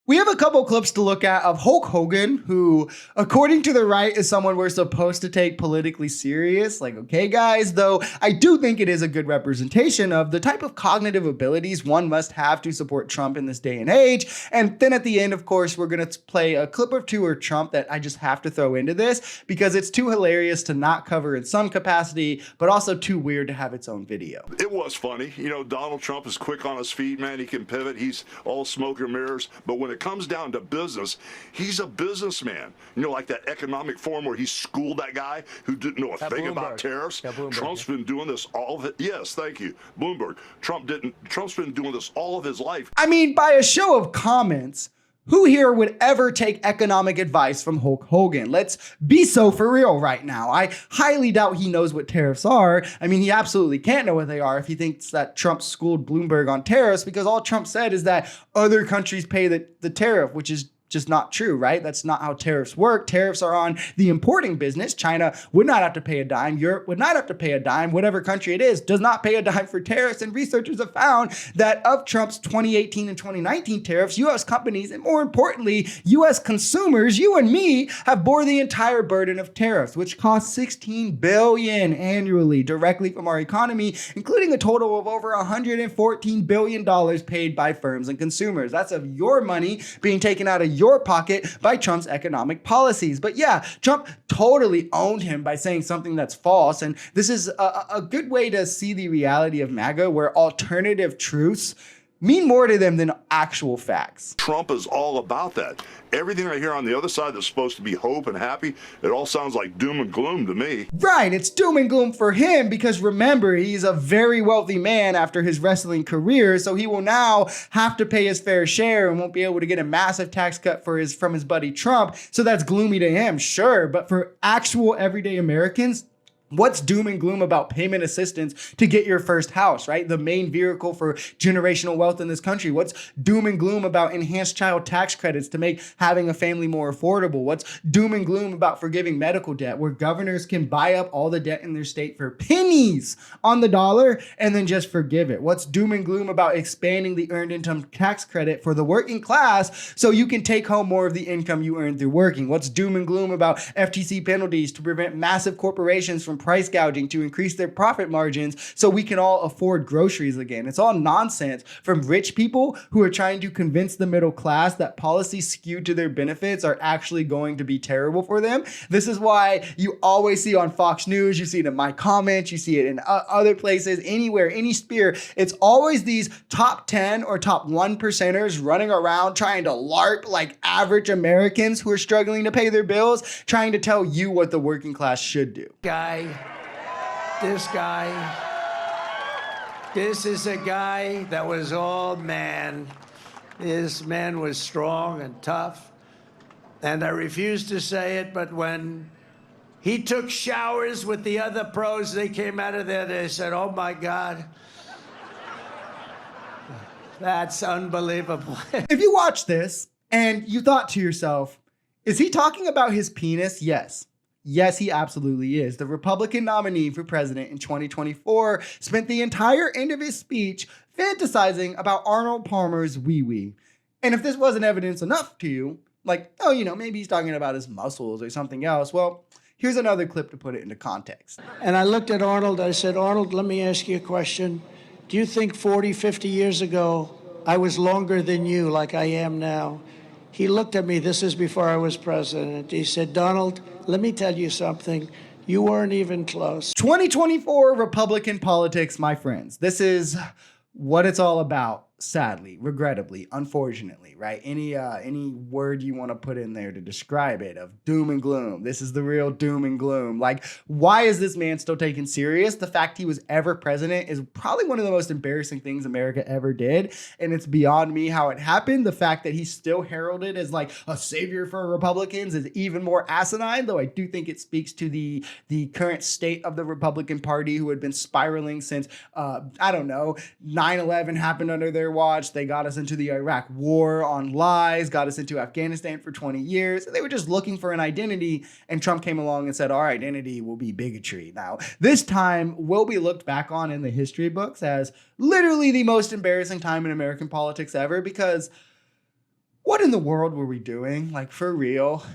We have a couple clips to look at of Hulk Hogan, who, according to the right, is someone we're supposed to take politically serious. Like, okay, guys, though I do think it is a good representation of the type of cognitive abilities one must have to support Trump in this day and age. And then at the end, of course, we're going to play a clip or two of Trump that I just have to throw into this because it's too hilarious to not cover in some capacity, but also too weird to have its own video. It was funny. You know, Donald Trump is quick on his feet, man. He can pivot. He's all smoke and mirrors. But when it comes down to business, he's a businessman. You know, like that economic forum where he schooled that guy who didn't know a thing about tariffs. Trump's been doing this all of it. Yes, thank you. Bloomberg. Trump's been doing this all of his life. I mean, by a show of comments, who here would ever take economic advice from Hulk Hogan? Let's be so for real right now. I highly doubt he knows what tariffs are. I mean, he absolutely can't know what they are if he thinks that Trump schooled Bloomberg on tariffs, because all Trump said is that other countries pay the tariff, which is just not true, right? That's not how tariffs work. Tariffs are on the importing business. China would not have to pay a dime. Europe would not have to pay a dime. Whatever country it is does not pay a dime for tariffs. And researchers have found that of Trump's 2018 and 2019 tariffs, U.S. companies, and more importantly, U.S. consumers, you and me, have bore the entire burden of tariffs, which cost $16 billion annually directly from our economy, including a total of over $114 billion paid by firms and consumers. That's of your money being taken out of your pocket by Trump's economic policies. But yeah, Trump totally owned him by saying something that's false. And this is a good way to see the reality of MAGA, where alternative truths mean more to them than actual facts. Trump is all about that. Everything I hear on the other side that's supposed to be hope and happy, it all sounds like doom and gloom to me. Right, it's doom and gloom for him because remember, he's a very wealthy man after his wrestling career, so he will now have to pay his fair share and won't be able to get a massive tax cut from his buddy Trump, so that's gloomy to him, sure, but for actual everyday Americans, what's doom and gloom about payment assistance to get your first house, right? The main vehicle for generational wealth in this country. What's doom and gloom about enhanced child tax credits to make having a family more affordable? What's doom and gloom about forgiving medical debt, where governors can buy up all the debt in their state for pennies on the dollar and then just forgive it? What's doom and gloom about expanding the earned income tax credit for the working class so you can take home more of the income you earned through working? What's doom and gloom about FTC penalties to prevent massive corporations from price gouging to increase their profit margins so we can all afford groceries again? It's all nonsense from rich people who are trying to convince the middle class that policies skewed to their benefits are actually going to be terrible for them. This is why you always see on Fox News, you see it in my comments, you see it in other places, anywhere, any sphere. It's always these top 10 or top 1%ers running around trying to LARP like average Americans who are struggling to pay their bills, trying to tell you what the working class should do. This is a guy that was all man. This man was strong and tough. And I refuse to say it, but when he took showers with the other pros, they came out of there, they said, oh my God, that's unbelievable. If you watch this and you thought to yourself, is he talking about his penis? Yes. Yes, he absolutely is. The Republican nominee for president in 2024 spent the entire end of his speech fantasizing about Arnold Palmer's wee-wee. And if this wasn't evidence enough to you, like, oh, you know, maybe he's talking about his muscles or something else, well, here's another clip to put it into context. And I looked at Arnold, I said, Arnold, let me ask you a question. Do you think 40, 50 years ago, I was longer than you like I am now? He looked at me, this is before I was president. He said, Donald, let me tell you something. You weren't even close. 2024 Republican politics, my friends. This is what it's all about. Sadly, regrettably, unfortunately, right? Any word you want to put in there to describe it, of doom and gloom. This is the real doom and gloom. Like, why is this man still taken serious? The fact he was ever president is probably one of the most embarrassing things America ever did. And it's beyond me how it happened. The fact that he's still heralded as like a savior for Republicans is even more asinine, though I do think it speaks to the current state of the Republican Party, who had been spiraling since, I don't know, 9/11 happened under their watch. They got us into the Iraq war on lies, got us into Afghanistan for 20 years. They were just looking for an identity, and Trump came along and said, our identity will be bigotry. Now, this time will be looked back on in the history books as literally the most embarrassing time in American politics ever, because what is in the world were we doing? Like, for real?